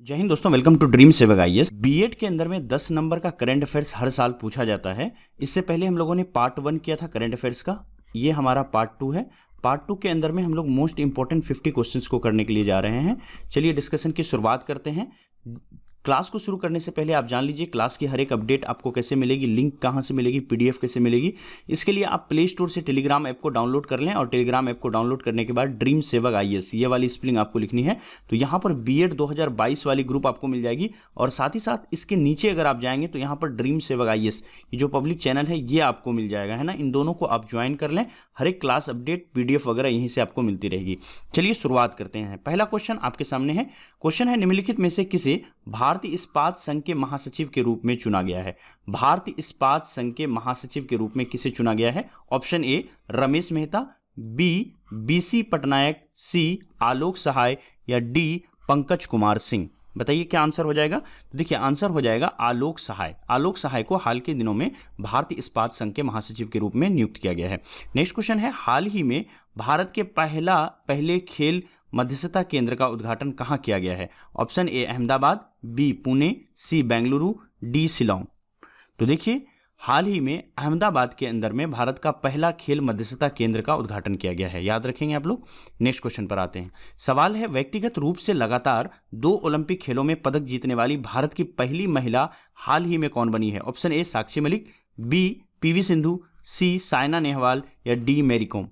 जय हिंद दोस्तों, welcome to dream सेवक आईएएस। बीएड के अंदर में 10 नंबर का करंट अफेयर्स हर साल पूछा जाता है। इससे पहले हम लोगों ने पार्ट 1 किया था करंट अफेयर्स का, ये हमारा पार्ट 2 है। पार्ट 2 के अंदर में हम लोग मोस्ट इंपॉर्टेंट 50 क्वेश्चंस को करने के लिए जा रहे हैं। चलिए डिस्कशन की शुरुआत करते हैं। क्लास को शुरू करने से पहले आप जान लीजिए क्लास की हर एक अपडेट आपको कैसे मिलेगी, लिंक कहाँ से मिलेगी, पीडीएफ कैसे मिलेगी। इसके लिए आप प्ले स्टोर से टेलीग्राम ऐप को डाउनलोड कर लें और टेलीग्राम ऐप को डाउनलोड करने के बाद ड्रीम सेवक आईएएस ये वाली स्पेलिंग आपको लिखनी है। तो यहाँ पर बीएड 2022 वाली ग्रुप आपको मिल जाएगी और साथ ही साथ इसके नीचे अगर आप जाएंगे तो यहाँ पर ड्रीम सेवक आईएएस ये जो पब्लिक चैनल है ये आपको मिल जाएगा, है ना। इन दोनों को आप ज्वाइन कर लें, हर एक क्लास अपडेट पीडीएफ वगैरह यहीं से आपको मिलती रहेगी। चलिए शुरुआत करते हैं। पहला क्वेश्चन आपके सामने है। क्वेश्चन है, निम्नलिखित में से किसे भारतीय इस्पात संघ के महासचिव के रूप में चुना गया है? भारतीय इस्पात संघ के महासचिव के रूप में किसे चुना गया है? Option A Ramesh Mehta, B BC Patnaik, C Alok Sahay या डी पंकज कुमार सिंह। बताइए क्या आंसर हो जाएगा? तो देखिए आंसर हो जाएगा आलोक सहाय। आलोक सहाय को हाल के दिनों में भारतीय इस्पात संघ के महासचिव के रूप में नियुक्त किया गया है। नेक्स्ट क्वेश्चन है, हाल ही में भारत के पहले खेल मध्यस्थता केंद्र का उद्घाटन कहाँ किया गया है? Option A Ahmedabad, B Pune, C Bengaluru, D Shillong. तो देखिए हाल ही में अहमदाबाद के अंदर में भारत का पहला खेल मध्यस्थता केंद्र का उद्घाटन किया गया है, याद रखेंगे आप लोग। नेक्स्ट क्वेश्चन पर आते हैं। सवाल है, व्यक्तिगत रूप से लगातार 2 ओलंपिक खेलों में पदक जीतने वाली भारत की पहली महिला हाल ही में कौन बनी है? Option A Sakshi Malik, B PV Sindhu, C Saina Nehwal या डी मैरी कॉम।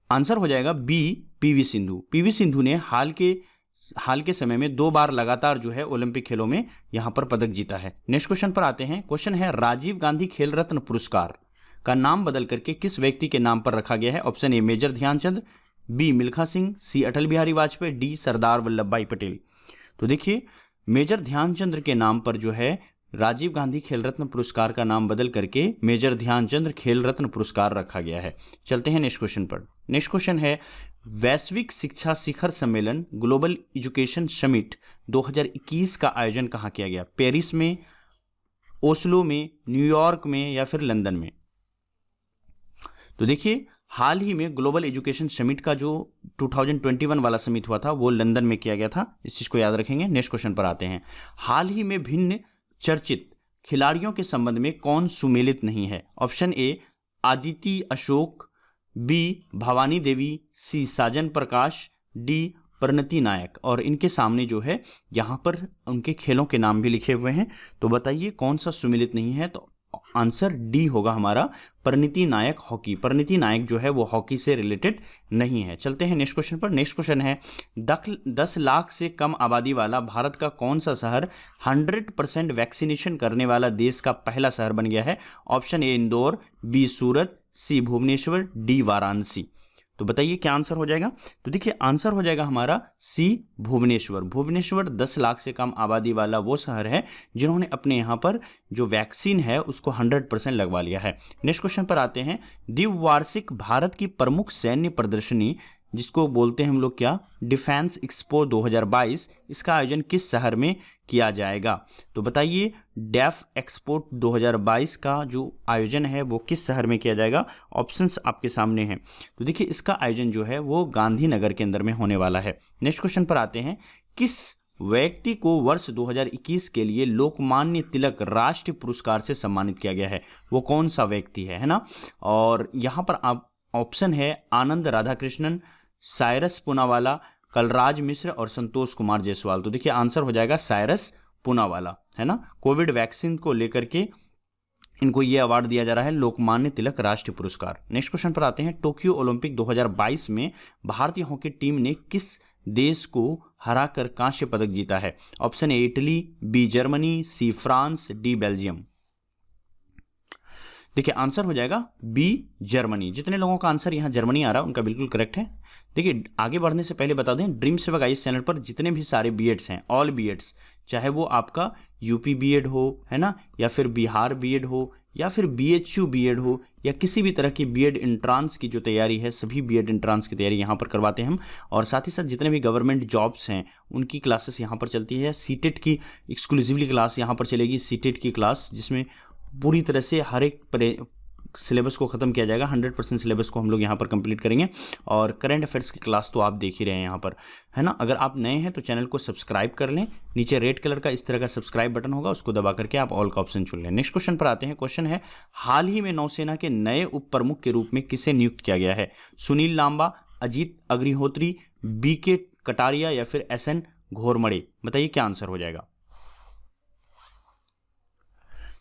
आंसर हो जाएगा बी पीवी सिंधु। पीवी सिंधु ने हाल के समय में 2 बार लगातार जो है ओलंपिक खेलों में यहां पर पदक जीता है। नेक्स्ट क्वेश्चन पर आते हैं। क्वेश्चन है, राजीव गांधी खेल रत्न पुरस्कार का नाम बदल करके किस व्यक्ति के नाम पर रखा गया है? Option A major Dhyan Chand, B Milkha Singh, C Atal Bihari Vajpayee, D Sardar Vallabh bhai Patel. तो देखिए मेजर ध्यानचंद के नाम पर जो है राजीव गांधी खेल रत्न पुरस्कार का नाम बदल करके मेजर ध्यानचंद खेल रत्न पुरस्कार रखा गया है। चलते हैं नेक्स्ट क्वेश्चन पर। नेक्स्ट क्वेश्चन है, वैश्विक शिक्षा शिखर सम्मेलन ग्लोबल एजुकेशन समिट 2021 का आयोजन कहाँ किया गया? पेरिस में, ओस्लो में, न्यूयॉर्क में या फिर लंदन में? तो देखिए हाल ही में ग्लोबल एजुकेशन समिट का जो 2021 वाला समिट हुआ था वो लंदन में किया गया था, इस चीज को याद रखेंगे। नेक्स्ट क्वेश्चन पर आते हैं। हाल ही में भिन्न चर्चित खिलाड़ियों के संबंध में कौन सुमेलित नहीं है? Option A Aditi Ashok, B Bhavani Devi, C Sajan Prakash, D Pranati Nayak. और इनके सामने जो है यहाँ पर उनके खेलों के नाम भी लिखे हुए हैं, तो बताइए कौन सा सुमेलित नहीं है? तो आंसर डी होगा हमारा, परिणति नायक हॉकी। परिणति नायक जो है वो हॉकी से रिलेटेड नहीं है। चलते हैं नेक्स्ट क्वेश्चन पर। नेक्स्ट क्वेश्चन है, 10 लाख से कम आबादी वाला भारत का कौन सा शहर 100% वैक्सीनेशन करने वाला देश का पहला शहर बन गया है? Option A Indore, B Surat, C Bhubaneswar, D Varanasi. तो बताइए क्या आंसर हो जाएगा? तो देखिए आंसर हो जाएगा हमारा सी भुवनेश्वर। भुवनेश्वर 10 लाख से कम आबादी वाला वो शहर है जिन्होंने अपने यहाँ पर जो वैक्सीन है उसको 100% लगवा लिया है। नेक्स्ट क्वेश्चन पर आते हैं। द्विवार्षिक भारत की प्रमुख सैन्य प्रदर्शनी जिसको बोलते हैं हम लोग क्या, डिफेंस एक्सपो 2022, इसका आयोजन किस शहर में किया जाएगा? तो बताइए डेफ एक्सपो 2022 का जो आयोजन है वो किस शहर में किया जाएगा? ऑप्शंस आपके सामने हैं। तो देखिए इसका आयोजन जो है वो गांधीनगर के अंदर में होने वाला है। नेक्स्ट क्वेश्चन पर आते हैं। किस व्यक्ति को वर्ष 2021 के लिए लोकमान्य तिलक राष्ट्रीय पुरस्कार से सम्मानित किया गया है? वो कौन सा व्यक्ति है ना? और यहाँ पर आप ऑप्शन है आनंद राधाकृष्णन, साइरस पूनावाला, कलराज मिश्र और संतोष कुमार जायसवाल। तो देखिए आंसर हो जाएगा साइरस पूनावाला, है ना। कोविड वैक्सीन को लेकर के इनको ये अवार्ड दिया जा रहा है, लोकमान्य तिलक राष्ट्रीय पुरस्कार। नेक्स्ट क्वेश्चन पर आते हैं। टोक्यो ओलंपिक 2022 में भारतीय हॉकी टीम ने किस देश को हराकर कांस्य पदक जीता है? Option A Italy, B Germany, C France, D Belgium. देखिए आंसर हो जाएगा बी जर्मनी। जितने लोगों का आंसर यहाँ जर्मनी आ रहा है उनका बिल्कुल करेक्ट है। देखिए आगे बढ़ने से पहले बता दें, ड्रीम सेवक आईएएस चैनल पर जितने भी सारे बीएड्स हैं, ऑल बीएड्स, चाहे वो आपका यूपी बीएड हो, है ना, या फिर बिहार बीएड हो, या फिर बीएचयू बीएड हो, या किसी भी तरह की बीएड एंट्रांस की जो तैयारी है, सभी बीएड एंट्रांस की तैयारी यहाँ पर करवाते हैं हम। और साथ ही साथ जितने भी गवर्नमेंट जॉब्स हैं उनकी क्लासेस यहाँ पर चलती है। सीटेट की एक्सक्लूसिवली क्लास यहाँ पर चलेगी, सीटेट की क्लास जिसमें पूरी तरह से हर एक सिलेबस को ख़त्म किया जाएगा, 100% सिलेबस को हम लोग यहाँ पर कंप्लीट करेंगे। और करंट अफेयर्स की क्लास तो आप देख ही रहे हैं यहाँ पर, है ना। अगर आप नए हैं तो चैनल को सब्सक्राइब कर लें, नीचे रेड कलर का इस तरह का सब्सक्राइब बटन होगा, उसको दबा करके आप ऑल का ऑप्शन चुन लें। नेक्स्ट क्वेश्चन पर आते हैं। क्वेश्चन है, हाल ही में नौसेना के नए उप प्रमुख के रूप में किसे नियुक्त किया गया है? सुनील लांबा, अजीत अग्निहोत्री, BK कटारिया या फिर SN घोरमड़े? बताइए क्या आंसर हो जाएगा।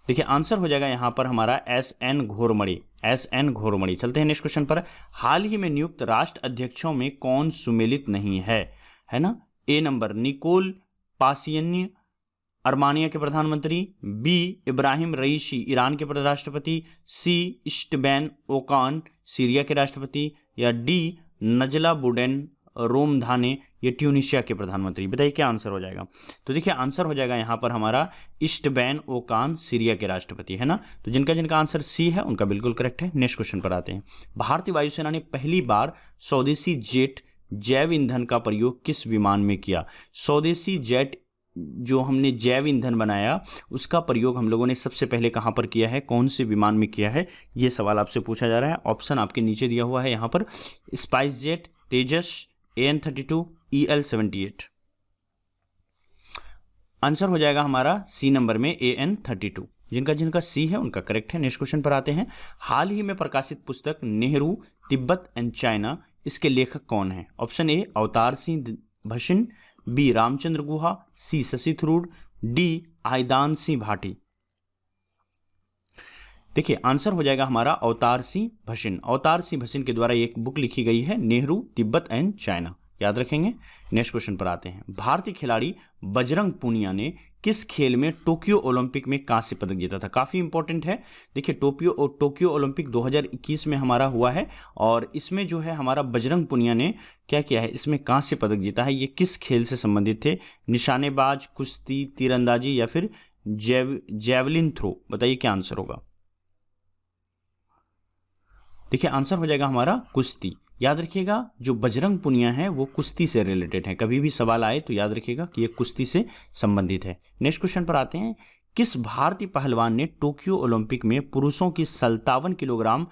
देखिए आंसर हो जाएगा यहाँ पर हमारा SN घोरमड़े, SN घोरमड़े। चलते हैं नेक्स्ट क्वेश्चन पर। हाल ही में नियुक्त राष्ट्र अध्यक्षों में कौन सुमेलित नहीं है ना। A नंबर निकोल पासियन अर्मानिया के प्रधानमंत्री, B इब्राहिम रईसी ईरान के राष्ट्रपति, C इस्टबैन ओकान सीरिया के राष्ट्रपति, या D नजला बुडेन रोमधाने ये ट्यूनिशिया के प्रधानमंत्री? बताइए क्या आंसर हो जाएगा। तो देखिए आंसर हो जाएगा यहाँ पर हमारा इस्टबैन ओकान सीरिया के राष्ट्रपति, है ना। तो जिनका आंसर C है उनका बिल्कुल करेक्ट है। नेक्स्ट क्वेश्चन पर आते हैं। भारतीय वायुसेना ने पहली बार स्वदेशी जेट जैव ईंधन का प्रयोग किस विमान में किया? स्वदेशी जेट जो हमने जैव ईंधन बनाया उसका प्रयोग हम लोगों ने सबसे पहले कहाँ पर किया है, कौन से विमान में किया है, ये सवाल आपसे पूछा जा रहा है। ऑप्शन आपके नीचे दिया हुआ है यहाँ पर, स्पाइस जेट, तेजस, AN-32, EL-78। आंसर हो जाएगा हमारा C नंबर में AN-32। जिनका C है उनका करेक्ट है। नेक्स्ट क्वेश्चन पर आते हैं। हाल ही में प्रकाशित पुस्तक नेहरू तिब्बत एंड चाइना, इसके लेखक कौन है? Option A Avtar Singh Bhasin, B Ramachandra Guha, C Shashi Tharoor, D आयदान सिंह भाटी? देखिए आंसर हो जाएगा हमारा अवतार सिंह भसीन। अवतार सिंह भसीन के द्वारा एक बुक लिखी गई है नेहरू तिब्बत एंड चाइना, याद रखेंगे। नेक्स्ट क्वेश्चन पर आते हैं। भारतीय खिलाड़ी बजरंग पूनिया ने किस खेल में टोक्यो ओलंपिक में कांस्य पदक जीता था? काफी इंपॉर्टेंट है। देखिए टोक्यो ओलंपिक 2021 में हमारा हुआ है और इसमें जो है हमारा बजरंग पूनिया ने क्या किया है, इसमें कांस्य पदक जीता है। ये किस खेल से संबंधित थे? निशानेबाज, कुश्ती, तीरंदाजी या फिर जैवलिन थ्रो? बताइए क्या आंसर होगा। देखिए आंसर हो जाएगा हमारा कुश्ती। याद रखिएगा जो बजरंग पूनिया है वो कुश्ती से रिलेटेड है। कभी भी सवाल आए तो याद रखिएगा कि ये कुश्ती से संबंधित है। नेक्स्ट क्वेश्चन पर आते हैं। किस भारतीय पहलवान ने टोक्यो ओलंपिक में पुरुषों की 57 किलोग्राम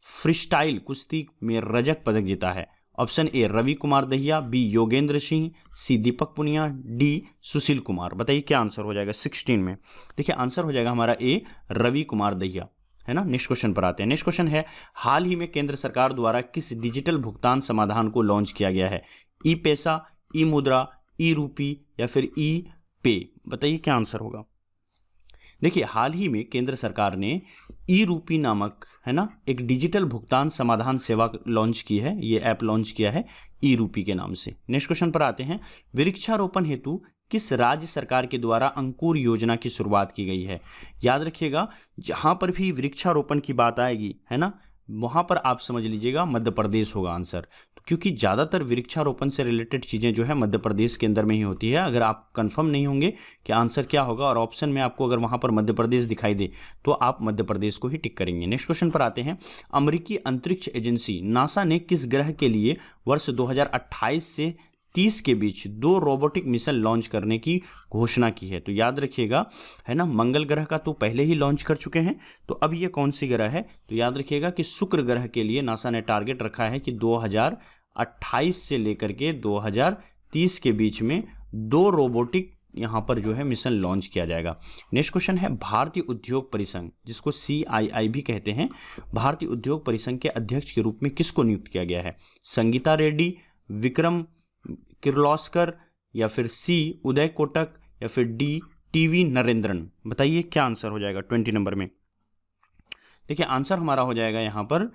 फ्रीस्टाइल कुश्ती में रजत पदक जीता है? Option A Ravi Kumar Dahiya, B Yogendra Singh, C Deepak Punia, D Sushil Kumar? बताइए क्या आंसर हो जाएगा 16 में। देखिए आंसर हो जाएगा हमारा A रवि कुमार दहिया, है ना। नेक्स्ट क्वेश्चन पर आते हैं। नेक्स्ट क्वेश्चन है, हाल ही में केंद्र सरकार द्वारा किस डिजिटल भुगतान समाधान को लॉन्च किया गया है? ई पैसा, ई मुद्रा, ई रूपी या फिर ई पे? बताइए क्या आंसर होगा। देखिए हाल ही में केंद्र सरकार ने ई रूपी नामक, है ना, एक डिजिटल भुगतान समाधान सेवा लॉन्च की है। ये ऐप लॉन्च किया है ई रूपी के नाम से। नेक्स्ट क्वेश्चन पर आते हैं। वृक्षारोपण हेतु किस राज्य सरकार के द्वारा अंकुर योजना की शुरुआत की गई है? याद रखिएगा जहां पर भी वृक्षारोपण की बात आएगी, है ना, वहां पर आप समझ लीजिएगा मध्य प्रदेश होगा आंसर, क्योंकि ज़्यादातर वृक्षारोपण से रिलेटेड चीज़ें जो है मध्य प्रदेश के अंदर में ही होती है। अगर आप कंफर्म नहीं होंगे कि आंसर क्या होगा और ऑप्शन में आपको अगर वहाँ पर मध्य प्रदेश दिखाई दे तो आप मध्य प्रदेश को ही टिक करेंगे। नेक्स्ट क्वेश्चन पर आते हैं। अमेरिकी अंतरिक्ष एजेंसी नासा ने किस ग्रह के लिए वर्ष 2028 से 30 के बीच 2 रोबोटिक मिशन लॉन्च करने की घोषणा की है? तो याद रखिएगा, है ना, मंगल ग्रह का तो पहले ही लॉन्च कर चुके हैं, तो अब ये कौन सी ग्रह है? तो याद रखिएगा कि शुक्र ग्रह के लिए नासा ने टारगेट रखा है कि 2028 से लेकर के 2030 के बीच में 2 रोबोटिक यहाँ पर जो है मिशन लॉन्च किया जाएगा। नेक्स्ट क्वेश्चन है। भारतीय उद्योग परिसंघ, जिसको CII भी कहते हैं, भारतीय उद्योग परिसंघ के अध्यक्ष के रूप में किसको नियुक्त किया गया है? संगीता रेड्डी, विक्रम किर्लोस्कर या फिर C उदय कोटक या फिर D TV नरेंद्रन? बताइए क्या आंसर हो जाएगा 20 नंबर में। देखिए आंसर हमारा हो जाएगा यहाँ पर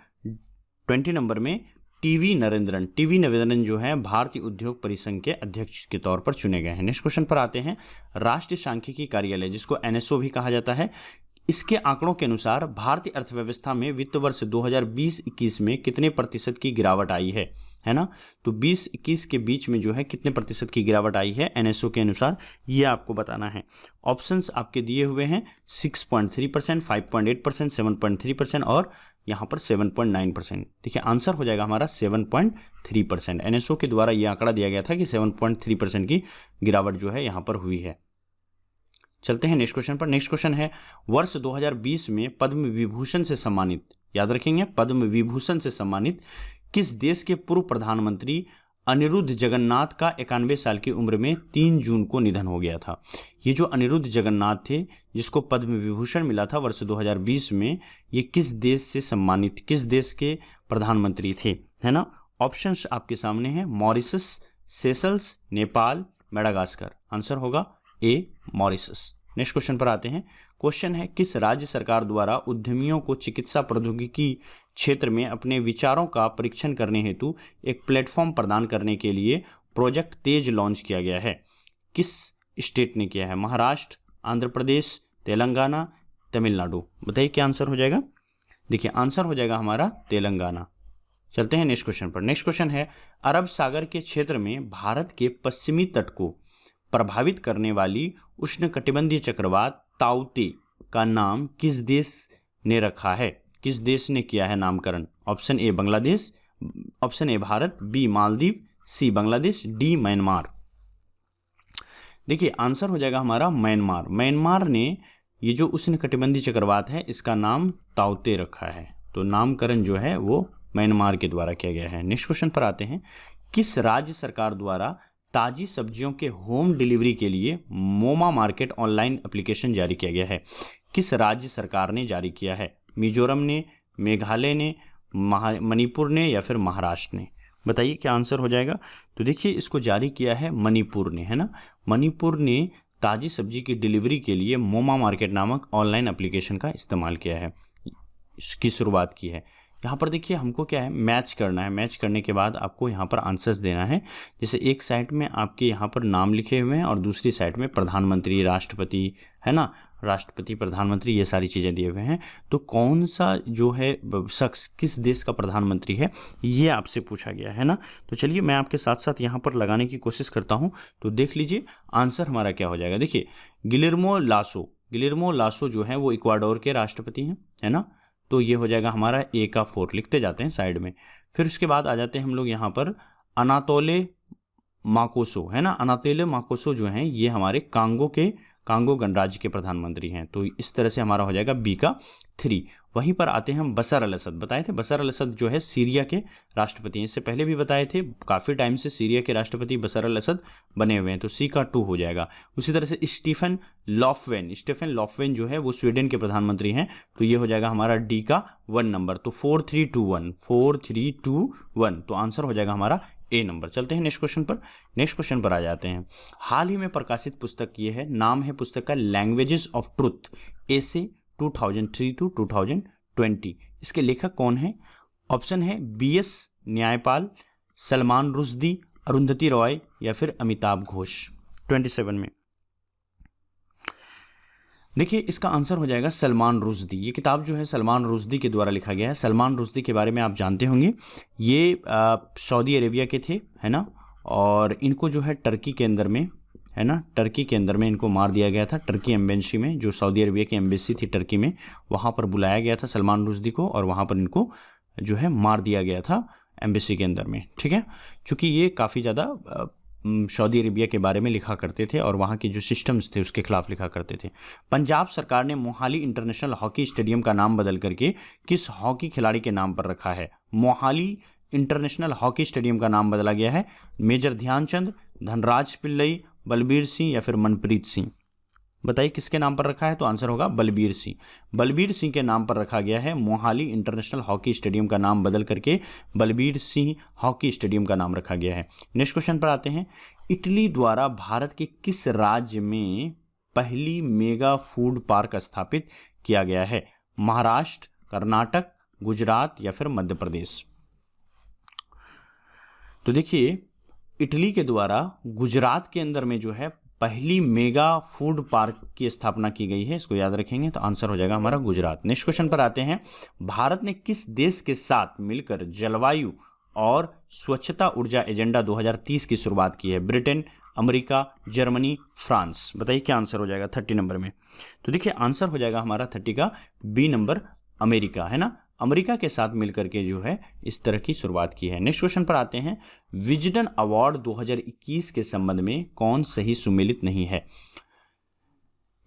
20 नंबर में TV नरेंद्रन। TV नरेंद्रन जो है भारतीय उद्योग परिसंघ के अध्यक्ष के तौर पर चुने गए हैं। नेक्स्ट क्वेश्चन पर आते हैं। राष्ट्रीय सांख्यिकी कार्यालय, जिसको NSO भी कहा जाता है, इसके आंकड़ों के अनुसार भारतीय अर्थव्यवस्था में वित्त वर्ष 2020-21 में कितने प्रतिशत की गिरावट आई है ना? तो 20-21 के बीच में जो है कितने प्रतिशत की गिरावट आई है NSO के अनुसार, ये आपको बताना है। ऑप्शंस आपके दिए हुए हैं 6.3%, 5.8%, 7.3% और यहाँ पर 7.9%। देखिए आंसर हो जाएगा हमारा 7.3%। NSO के द्वारा ये आंकड़ा दिया गया था कि 7.3% की गिरावट जो है यहाँ पर हुई है। चलते हैं नेक्स्ट क्वेश्चन पर। नेक्स्ट क्वेश्चन है, वर्ष 2020 में पद्म विभूषण से सम्मानित याद रखेंगे, पद्म विभूषण से सम्मानित किस देश के पूर्व प्रधानमंत्री अनिरुद्ध जगन्नाथ का 91 साल की उम्र में 3 जून को निधन हो गया था। ये जो अनिरुद्ध जगन्नाथ थे, जिसको पद्म विभूषण मिला था वर्ष 2020 में, ये किस देश से सम्मानित, किस देश के प्रधानमंत्री थे, है ना। ऑप्शंस आपके सामने हैं, Mauritius, Seychelles, Nepal, Madagascar. Answer होगा ए, मॉरिशस। नेक्स्ट क्वेश्चन पर आते हैं। क्वेश्चन है, किस राज्य सरकार द्वारा उद्यमियों को चिकित्सा प्रौद्योगिकी क्षेत्र में अपने विचारों का परीक्षण करने हेतु एक प्लेटफॉर्म प्रदान करने के लिए प्रोजेक्ट तेज लॉन्च किया गया है? किस स्टेट ने किया है? महाराष्ट्र, आंध्र प्रदेश, तेलंगाना, तमिलनाडु। बताइए क्या आंसर हो जाएगा। देखिए आंसर हो जाएगा हमारा तेलंगाना। चलते हैं नेक्स्ट क्वेश्चन पर। नेक्स्ट क्वेश्चन है, अरब सागर के क्षेत्र में भारत के पश्चिमी तट को प्रभावित करने वाली उष्णकटिबंधीय चक्रवात ताउते का नाम किस देश ने रखा है? किस देश ने किया है नामकरण? Option A Bangladesh, option A Bharat, B Maldives, C Bangladesh, D Myanmar. देखिए आंसर हो जाएगा हमारा म्यांमार। म्यांमार ने ये जो उष्णकटिबंधीय चक्रवात है इसका नाम ताउते रखा है, तो नामकरण जो है वो म्यांमार के द्वारा किया गया है। नेक्स्ट क्वेश्चन पर आते हैं, किस राज्य सरकार द्वारा ताजी सब्जियों के होम डिलीवरी के लिए मोमा मार्केट ऑनलाइन एप्लीकेशन जारी किया गया है? किस राज्य सरकार ने जारी किया है? मिजोरम ने, मेघालय ने, मणिपुर ने या फिर महाराष्ट्र ने? बताइए क्या आंसर हो जाएगा। तो देखिए इसको जारी किया है मणिपुर ने, है ना। मणिपुर ने ताजी सब्जी की डिलीवरी के लिए मोमा मार्केट नामक ऑनलाइन एप्लीकेशन का इस्तेमाल किया है, इसकी शुरुआत की है। यहाँ पर देखिए हमको क्या है, मैच करना है। मैच करने के बाद आपको यहाँ पर आंसर्स देना है। जैसे एक साइड में आपके यहाँ पर नाम लिखे हुए हैं और दूसरी साइड में प्रधानमंत्री, राष्ट्रपति, है ना, राष्ट्रपति, प्रधानमंत्री, ये सारी चीज़ें दिए हुए हैं। तो कौन सा जो है शख्स किस देश का प्रधानमंत्री है ये आपसे पूछा गया है ना। तो चलिए मैं आपके साथ साथ यहाँ पर लगाने की कोशिश करता हूँ, तो देख लीजिए आंसर हमारा क्या हो जाएगा। देखिए गिलेर्मो लासो जो है वो इक्वाडोर के राष्ट्रपति हैं, है ना। तो ये हो जाएगा हमारा ए का 4, लिखते जाते हैं साइड में। फिर उसके बाद आ जाते हैं हम लोग यहाँ पर अनातोले माकोसो, है ना। अनातोले माकोसो जो हैं ये हमारे कांगो गणराज्य के प्रधानमंत्री हैं। तो इस तरह से हमारा हो जाएगा बी का 3। वहीं पर आते हैं हम बशर अल असद। बताए थे बशर अल असद जो है सीरिया के राष्ट्रपति हैं, इससे पहले भी बताए थे, काफ़ी टाइम से सीरिया के राष्ट्रपति बशर अल असद बने हुए हैं, तो सी का 2 हो जाएगा। उसी तरह से स्टीफन लॉफ्वेन जो है वो स्वीडन के प्रधानमंत्री हैं, तो ये हो जाएगा हमारा डी का 1 नंबर। तो 4-3-2-1 तो आंसर हो जाएगा हमारा ए नंबर। चलते हैं नेक्स्ट क्वेश्चन पर आ जाते हैं। हाल ही में प्रकाशित पुस्तक ये है, नाम है पुस्तक का लैंग्वेजेस ऑफ ट्रुथ, एसे 2003-2020। इसके लेखक कौन है? ऑप्शन है BS न्यायपाल, सलमान रुश्दी, अरुंधति रॉय या फिर अमिताभ घोष। 27 में देखिए इसका आंसर हो जाएगा सलमान रुश्दी। ये किताब जो है सलमान रुश्दी के द्वारा लिखा गया है। सलमान रुश्दी के बारे में आप जानते होंगे, ये सऊदी अरेबिया के थे, है ना। और इनको जो है टर्की के अंदर में, है ना, टर्की के अंदर में इनको मार दिया गया था। टर्की एम्बेसी में, जो सऊदी अरेबिया की एम्बेसी थी टर्की में, वहाँ पर बुलाया गया था सलमान रुश्दी को और वहाँ पर इनको जो है मार दिया गया था एम्बेसी के अंदर में, ठीक है। चूँकि ये काफ़ी ज़्यादा सऊदी अरेबिया के बारे में लिखा करते थे और वहाँ के जो सिस्टम्स थे उसके खिलाफ लिखा करते थे। पंजाब सरकार ने मोहाली इंटरनेशनल हॉकी स्टेडियम का नाम बदल करके किस हॉकी खिलाड़ी के नाम पर रखा है? मोहाली इंटरनेशनल हॉकी स्टेडियम का नाम बदला गया है मेजर ध्यानचंद, धनराज पिल्लई, बलबीर सिंह या फिर मनप्रीत सिंह। बताइए किसके नाम पर रखा है? तो आंसर होगा बलबीर सिंह। बलबीर सिंह के नाम पर रखा गया है। मोहाली इंटरनेशनल हॉकी स्टेडियम का नाम बदल करके बलबीर सिंह हॉकी स्टेडियम का नाम रखा गया है। नेक्स्ट क्वेश्चन पर आते हैं। इटली द्वारा भारत के किस राज्य में पहली मेगा फूड पार्क स्थापित किया गया है? महाराष्ट्र, कर्नाटक, गुजरात या फिर मध्य प्रदेश? तो देखिए इटली के द्वारा गुजरात के अंदर में जो है पहली मेगा फूड पार्क की स्थापना की गई है, इसको याद रखेंगे, तो आंसर हो जाएगा हमारा गुजरात। नेक्स्ट क्वेश्चन पर आते हैं। भारत ने किस देश के साथ मिलकर जलवायु और स्वच्छता ऊर्जा एजेंडा 2030 की शुरुआत की है? Britain, America, Germany, France. बताइए क्या आंसर हो जाएगा 30 नंबर में? तो देखिए आंसर हो जाएगा हमारा 30 का बी नंबर, अमेरिका, है ना। अमेरिका के साथ मिलकर के जो है इस तरह की शुरुआत की है। नेक्स्ट क्वेश्चन पर आते हैं। विजडन अवार्ड 2021 के संबंध में कौन सही सुमेलित नहीं है?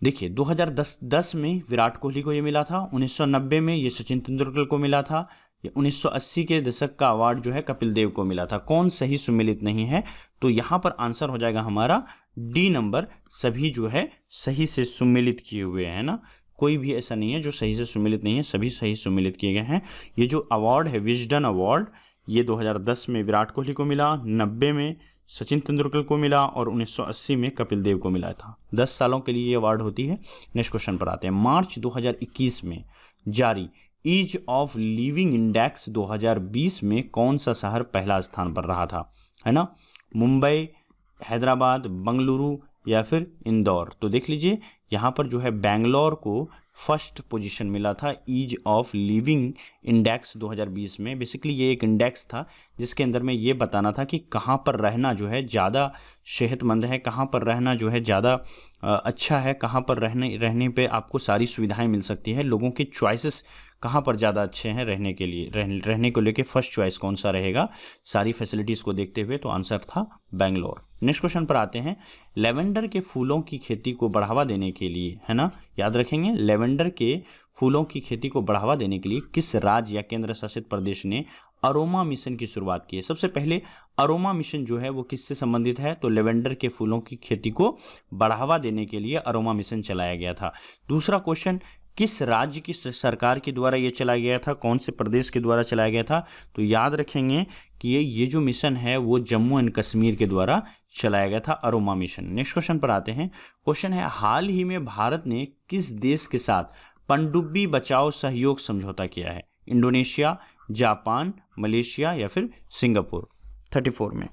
देखिए 2010 में विराट कोहली को ये मिला था, 1990 में ये सचिन तेंदुलकर को मिला था, 1980 के दशक का अवार्ड जो है कपिल देव को मिला था। कौन सही सुमेलित नहीं है? तो यहाँ पर आंसर हो जाएगा हमारा डी नंबर, सभी जो है सही से सुमेलित किए हुए हैं ना, कोई भी ऐसा नहीं है जो सही से सुमेलित नहीं है, सभी सही सुमेलित किए गए हैं। ये जो अवार्ड है विजडन अवार्ड, ये 2010 में विराट कोहली को मिला, 90 में सचिन तेंदुलकर को मिला और 1980 में कपिल देव को मिला था। 10 सालों के लिए ये अवार्ड होती है। नेक्स्ट क्वेश्चन पर आते हैं। मार्च 2021 में जारी ईज ऑफ लिविंग इंडेक्स 2020 में कौन सा शहर पहला स्थान पर रहा था? है ना, मुंबई, हैदराबाद, बंगलुरु या फिर इंदौर। तो देख लीजिए यहाँ पर जो है बेंगलोर को फर्स्ट पोजीशन मिला था ईज ऑफ लिविंग इंडेक्स 2020 में। बेसिकली ये एक इंडेक्स था जिसके अंदर में ये बताना था कि कहाँ पर रहना जो है ज़्यादा सेहतमंद है, कहाँ पर रहना जो है ज़्यादा अच्छा है, कहाँ पर रहने पे आपको सारी सुविधाएं मिल सकती है, लोगों की चॉइसेस कहाँ पर ज़्यादा अच्छे हैं रहने के लिए, रहने को लेके फर्स्ट चॉइस कौन सा रहेगा, सारी फैसिलिटीज़ को देखते हुए। तो आंसर था बेंगलोर। नेक्स्ट क्वेश्चन पर आते हैं। लेवेंडर के फूलों की खेती को बढ़ावा देने के लिए, है ना, याद रखेंगे, लेवेंडर के फूलों की खेती को बढ़ावा देने के लिए किस राज्य या केंद्र शासित प्रदेश ने अरोमा मिशन की शुरुआत की है? सबसे पहले अरोमा मिशन जो है वो किससे संबंधित है? तो लेवेंडर के फूलों की खेती को बढ़ावा देने के लिए अरोमा मिशन चलाया गया था। दूसरा क्वेश्चन, किस राज्य की सरकार के द्वारा ये चलाया गया था, कौन से प्रदेश के द्वारा चलाया गया था? तो याद रखेंगे कि ये जो मिशन है वो जम्मू एंड कश्मीर के द्वारा चलाया गया था, अरोमा मिशन। नेक्स्ट क्वेश्चन पर आते हैं। क्वेश्चन है, हाल ही में भारत ने किस देश के साथ पनडुब्बी बचाओ सहयोग समझौता किया है? इंडोनेशिया, जापान, मलेशिया या फिर सिंगापुर। 34 में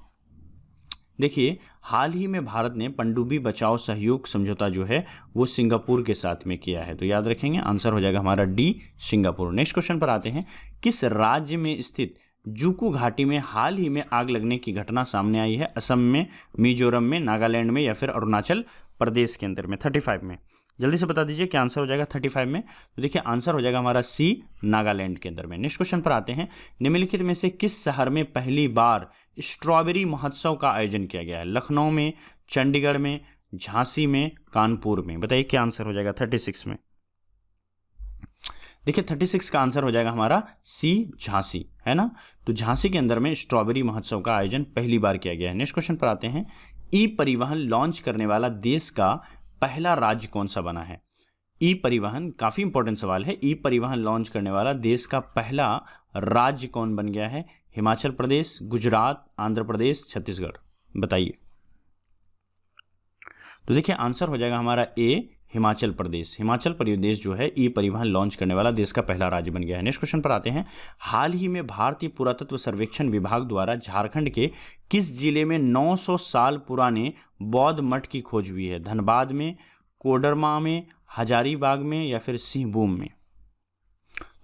देखिए, हाल ही में भारत ने पनडुब्बी बचाओ सहयोग समझौता जो है वो सिंगापुर के साथ में किया है। तो याद रखेंगे आंसर हो जाएगा हमारा डी, सिंगापुर। नेक्स्ट क्वेश्चन पर आते हैं। किस राज्य में स्थित जुकू घाटी में हाल ही में आग लगने की घटना सामने आई है? असम में, मिजोरम में, नागालैंड में या फिर अरुणाचल प्रदेश के अंदर में। 35 में जल्दी से बता दीजिए क्या आंसर हो जाएगा 35 में। तो देखिए आंसर हो जाएगा हमारा सी, नागालैंड के अंदर में। नेक्स्ट क्वेश्चन पर आते हैं। निम्नलिखित में से किस शहर में पहली बार स्ट्रॉबेरी महोत्सव का आयोजन किया गया है? लखनऊ में, चंडीगढ़ में, झांसी में, कानपुर में। बताइए क्या आंसर हो जाएगा 36 में। देखिए 36 का आंसर हो जाएगा हमारा सी, झांसी, है ना। तो झांसी के अंदर में स्ट्रॉबेरी महोत्सव का आयोजन पहली बार किया गया है। नेक्स्ट क्वेश्चन पर आते हैं। ई परिवहन लॉन्च करने वाला देश का पहला राज्य कौन सा बना है? ई परिवहन, काफी इंपॉर्टेंट सवाल है। ई परिवहन लॉन्च करने वाला देश का पहला राज्य कौन बन गया है? हिमाचल प्रदेश, गुजरात, आंध्र प्रदेश, छत्तीसगढ़। बताइए। तो देखिए आंसर हो जाएगा हमारा ए, हिमाचल प्रदेश। हिमाचल प्रदेश जो है ई परिवहन लॉन्च करने वाला देश का पहला राज्य बन गया है। नेक्स्ट क्वेश्चन पर आते हैं। हाल ही में भारतीय पुरातत्व सर्वेक्षण विभाग द्वारा झारखंड के किस जिले में 900 साल पुराने बौद्ध मठ की खोज हुई है? धनबाद में, कोडरमा में, हजारीबाग में या फिर सिंहभूम में।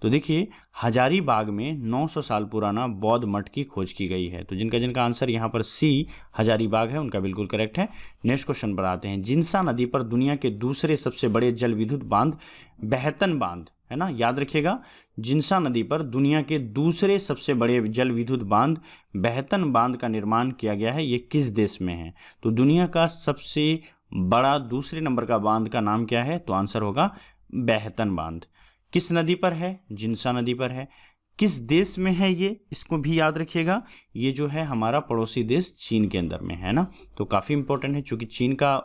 तो देखिए हजारीबाग में 900 साल पुराना बौद्ध मठ की खोज की गई है। तो जिनका आंसर यहाँ पर सी, हजारीबाग है, उनका बिल्कुल करेक्ट है। नेक्स्ट क्वेश्चन पर आते हैं। जिंसा नदी पर दुनिया के दूसरे सबसे बड़े जल विद्युत बांध बेहतन बांध, है ना, याद रखिएगा, जिंसा नदी पर दुनिया के दूसरे सबसे बड़े जल विद्युत बांध बेहतन बांध का निर्माण किया गया है। ये किस देश में है? तो दुनिया का सबसे बड़ा दूसरे नंबर का बांध का नाम क्या है? तो आंसर होगा बेहतन बांध। किस नदी पर है? जिंसा नदी पर है। किस देश में है ये? इसको भी याद रखिएगा, ये जो है हमारा पड़ोसी देश चीन के अंदर में है ना। तो काफ़ी इंपॉर्टेंट है, चूंकि चीन का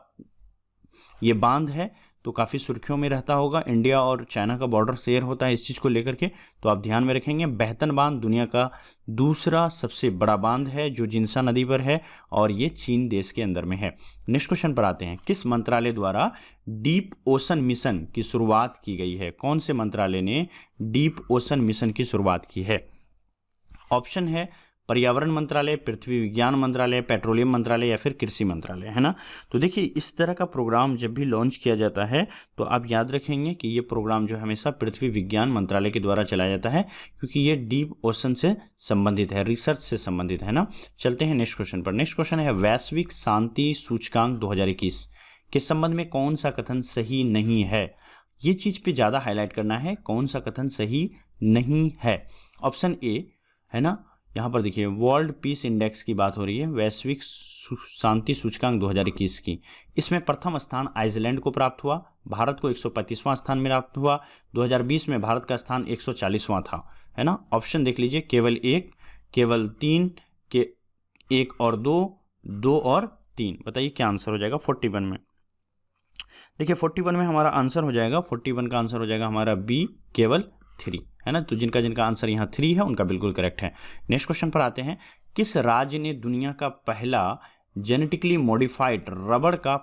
ये बांध है तो काफ़ी सुर्खियों में रहता होगा। इंडिया और चाइना का बॉर्डर शेयर होता है इस चीज़ को लेकर के, तो आप ध्यान में रखेंगे। बेहतन बांध दुनिया का दूसरा सबसे बड़ा बांध है जो जिंसा नदी पर है और ये चीन देश के अंदर में है। नेक्स्ट क्वेश्चन पर आते हैं। किस मंत्रालय द्वारा डीप ओशन मिशन की शुरुआत की गई है? कौन से मंत्रालय ने डीप ओशन मिशन की शुरुआत की है? ऑप्शन है पर्यावरण मंत्रालय, पृथ्वी विज्ञान मंत्रालय, पेट्रोलियम मंत्रालय या फिर कृषि मंत्रालय, है ना। तो देखिए इस तरह का प्रोग्राम जब भी लॉन्च किया जाता है तो आप याद रखेंगे कि ये प्रोग्राम जो हमेशा पृथ्वी विज्ञान मंत्रालय के द्वारा चलाया जाता है, क्योंकि ये डीप ओशन से संबंधित है, रिसर्च से संबंधित है ना। चलते हैं नेक्स्ट क्वेश्चन पर। नेक्स्ट क्वेश्चन है वैश्विक शांति सूचकांक 2021 के संबंध में कौन सा कथन सही नहीं है? ये चीज पे ज्यादा हाईलाइट करना है, कौन सा कथन सही नहीं है। ऑप्शन ए, है ना, यहाँ पर देखिए वर्ल्ड पीस इंडेक्स की बात हो रही है, वैश्विक शांति सूचकांक 2021 की। इसमें प्रथम स्थान आइसलैंड को प्राप्त हुआ, भारत को 135वां स्थान में प्राप्त हुआ। 2020 में भारत का स्थान 140वां था, है ना। ऑप्शन देख लीजिए, केवल 1, केवल 3, के 1 और 2, 2 और 3। बताइए क्या आंसर हो जाएगा 41 में। देखिए 41 में हमारा आंसर हो जाएगा, 41 का आंसर हो जाएगा हमारा बी, केवल 3, है ना। तो जिनका आंसर यहाँ 3 है उनका बिल्कुल करेक्ट है। नेक्स्ट क्वेश्चन पर आते हैं। किस राज्य ने दुनिया का पहला जेनेटिकली मॉडिफाइड रबड़ का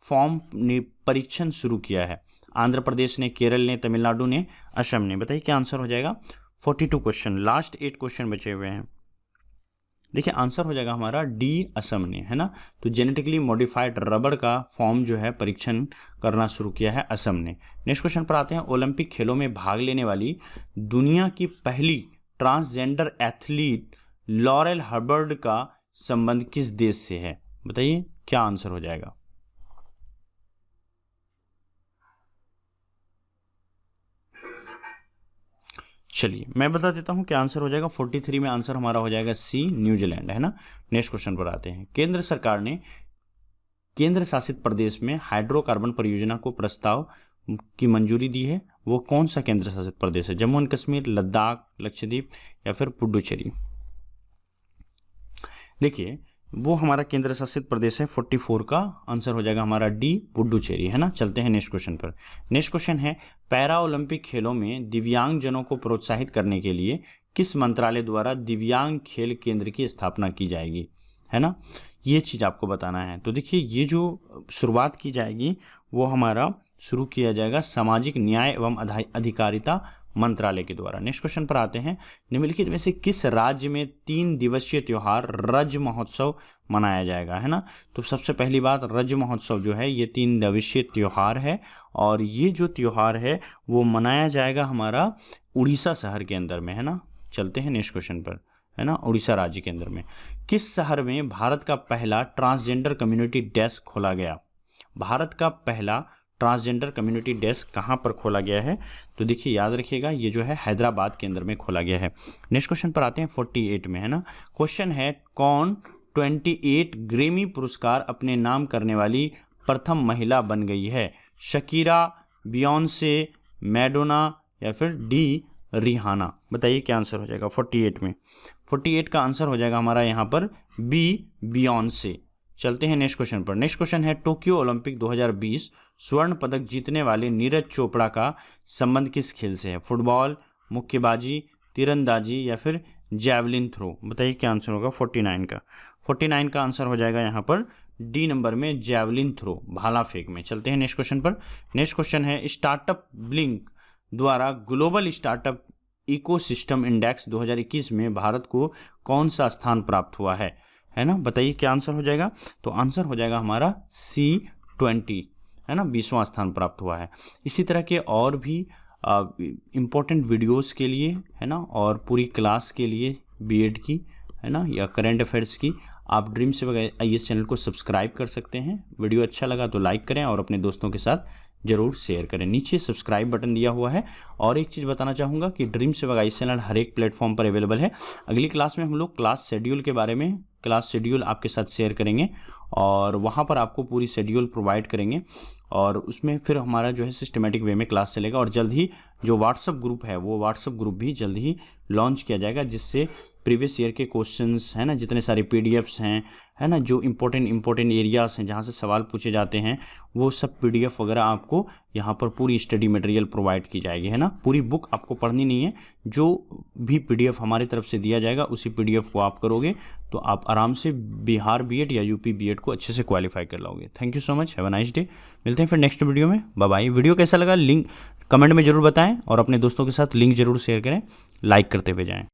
फॉर्म परीक्षण शुरू किया है? आंध्र प्रदेश ने, केरल ने, तमिलनाडु ने, असम ने। बताइए क्या आंसर हो जाएगा 42 क्वेश्चन, लास्ट 8 क्वेश्चन बचे हुए हैं। देखिए आंसर हो जाएगा हमारा डी, असम ने, है ना। तो जेनेटिकली मॉडिफाइड रबड़ का फॉर्म जो है परीक्षण करना शुरू किया है असम ने। नेक्स्ट क्वेश्चन पर आते हैं। ओलंपिक खेलों में भाग लेने वाली दुनिया की पहली ट्रांसजेंडर एथलीट लॉरेल हर्बर्ड का संबंध किस देश से है? बताइए क्या आंसर हो जाएगा। चलिए मैं बता देता हूं क्या आंसर हो जाएगा। 43 में आंसर हमारा हो जाएगा सी, न्यूजीलैंड, है ना। नेक्स्ट क्वेश्चन पर आते हैं। केंद्र सरकार ने केंद्र शासित प्रदेश में हाइड्रोकार्बन परियोजना को प्रस्ताव की मंजूरी दी है, वो कौन सा केंद्र शासित प्रदेश है? जम्मू एंड कश्मीर, लद्दाख, लक्षद्वीप या फिर पुडुचेरी? देखिए वो हमारा केंद्र शासित प्रदेश है। 44 का आंसर हो जाएगा हमारा डी, पुडुचेरी, है ना। चलते हैं नेक्स्ट क्वेश्चन पर। नेक्स्ट क्वेश्चन है, पैरा ओलंपिक खेलों में दिव्यांगजनों को प्रोत्साहित करने के लिए किस मंत्रालय द्वारा दिव्यांग खेल केंद्र की स्थापना की जाएगी, है ना। ये चीज़ आपको बताना है। तो देखिए ये जो शुरुआत की जाएगी वो हमारा शुरू किया जाएगा सामाजिक न्याय एवं अधिकारिता मंत्रालय के द्वारा। नेक्स्ट क्वेश्चन पर आते हैं। निम्नलिखित में से किस राज्य में 3 दिवसीय त्योहार रज महोत्सव मनाया जाएगा, है ना। तो सबसे पहली बात, रज महोत्सव जो है ये 3 दिवसीय त्योहार है और ये जो त्योहार है वो मनाया जाएगा हमारा उड़ीसा शहर के अंदर में, है ना। चलते हैं नेक्स्ट क्वेश्चन पर, है ना। उड़ीसा राज्य के अंदर में किस शहर में भारत का पहला ट्रांसजेंडर कम्युनिटी डेस्क खोला गया? भारत का पहला ट्रांसजेंडर कम्युनिटी डेस्क कहाँ पर खोला गया है? तो देखिए याद रखिएगा ये जो है हैदराबाद के अंदर में खोला गया है। नेक्स्ट क्वेश्चन पर आते हैं 48 में, है ना। क्वेश्चन है, कौन 28 ग्रेमी पुरस्कार अपने नाम करने वाली प्रथम महिला बन गई है? शकीरा, बियॉन्से, मैडोना या फिर डी, रिहाना? बताइए क्या आंसर हो जाएगा 48 में। 48 का आंसर हो जाएगा हमारा यहाँ पर बी, बियॉन्से। चलते हैं नेक्स्ट क्वेश्चन पर। नेक्स्ट क्वेश्चन है, टोक्यो ओलंपिक 2020 स्वर्ण पदक जीतने वाले नीरज चोपड़ा का संबंध किस खेल से है? फुटबॉल, मुक्केबाजी, तीरंदाजी या फिर जैवलिन थ्रो? बताइए क्या आंसर होगा 49 का। 49 का आंसर हो जाएगा यहाँ पर डी नंबर में, जैवलिन थ्रो, भाला फेंक में। चलते हैं नेक्स्ट क्वेश्चन पर। नेक्स्ट क्वेश्चन है, स्टार्टअप ब्लिंक द्वारा ग्लोबल स्टार्टअप इकोसिस्टम इंडेक्स 2021 में भारत को कौन सा स्थान प्राप्त हुआ है ना। बताइए क्या आंसर हो जाएगा। तो आंसर हो जाएगा हमारा C20, है ना, 20वां स्थान प्राप्त हुआ है। इसी तरह के और भी इम्पोर्टेंट वीडियोस के लिए, है ना, और पूरी क्लास के लिए बीएड की, है ना, या करंट अफेयर्स की, आप ड्रीम सेवक IAS चैनल को सब्सक्राइब कर सकते हैं। वीडियो अच्छा लगा तो लाइक करें और अपने दोस्तों के साथ जरूर शेयर करें। नीचे सब्सक्राइब बटन दिया हुआ है। और एक चीज़ बताना चाहूँगा कि ड्रीम सेवक IAS चैनल हर एक प्लेटफॉर्म पर अवेलेबल है। अगली क्लास में हम लोग क्लास शेड्यूल के बारे में, क्लास शेड्यूल आपके साथ शेयर करेंगे और वहाँ पर आपको पूरी शेड्यूल प्रोवाइड करेंगे और उसमें फिर हमारा जो है सिस्टमेटिक वे में क्लास चलेगा। और जल्द ही जो व्हाट्सअप ग्रुप है वो व्हाट्सअप ग्रुप भी जल्द ही लॉन्च किया जाएगा, जिससे प्रीवियस ईयर के क्वेश्चंस, है ना, जितने सारे PDFs हैं, है ना, जो इम्पोर्टेंट एरियाज हैं जहाँ से सवाल पूछे जाते हैं, वो सब PDF वगैरह आपको यहाँ पर पूरी स्टडी मटेरियल प्रोवाइड की जाएगी, है ना। पूरी बुक आपको पढ़नी नहीं है, जो भी PDF हमारी तरफ से दिया जाएगा उसी PDF को आप करोगे तो आप आराम से बिहार BED या UP BED को अच्छे से क्वालिफाई कर लोगे। Thank you so much, have a nice day. मिलते हैं फिर नेक्स्ट वीडियो में, बाय बाय। वीडियो कैसा लगा लिंक कमेंट में जरूर बताएं और अपने दोस्तों के साथ लिंक जरूर शेयर करें, लाइक करते हुए जाएं।